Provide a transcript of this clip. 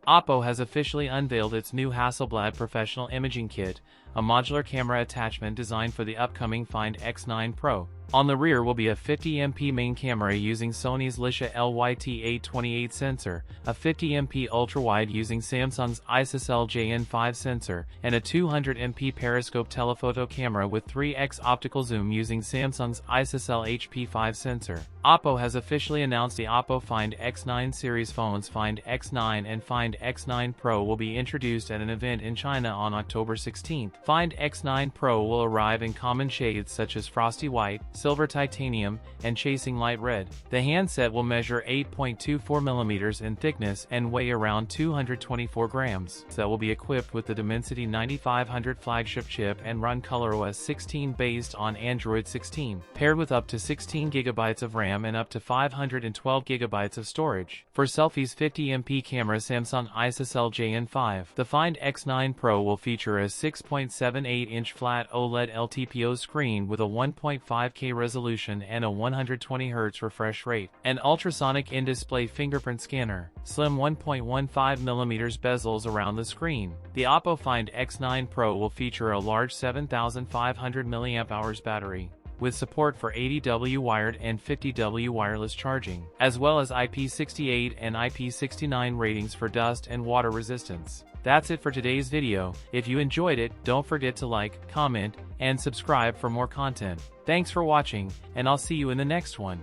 Oppo has officially unveiled its new Hasselblad Professional Imaging Kit, a modular camera attachment designed for the upcoming Find X9 Pro. On the rear will be a 50MP main camera using Sony's Leica LYT828 sensor, a 50MP ultrawide using Samsung's ISOCELL JN5 sensor, and a 200MP periscope telephoto camera with 3x optical zoom using Samsung's ISOCELL HP5 sensor. Oppo has officially announced the Oppo Find X9 series phones. Find X9 and Find X9 Pro will be introduced at an event in China on October 16th. Find X9 Pro will arrive in common shades such as frosty white, silver titanium, and chasing light red. The handset will measure 8.24mm in thickness and weigh around 224 grams. That will be equipped with the Dimensity 9500 flagship chip and run ColorOS 16 based on Android 16, paired with up to 16GB of RAM and up to 512GB of storage. For selfies, 50MP camera Samsung ISOCELL JN5. The Find X9 Pro will feature a 6.78-inch flat OLED LTPO screen with a 1.5K resolution and a 120Hz refresh rate. An ultrasonic in-display fingerprint scanner. Slim 1.15mm bezels around the screen. The Oppo Find X9 Pro will feature a large 7500 mAh battery, with support for 80W wired and 50W wireless charging, as well as IP68 and IP69 ratings for dust and water resistance. That's it for today's video. If you enjoyed it, don't forget to like, comment, and subscribe for more content. Thanks for watching, and I'll see you in the next one.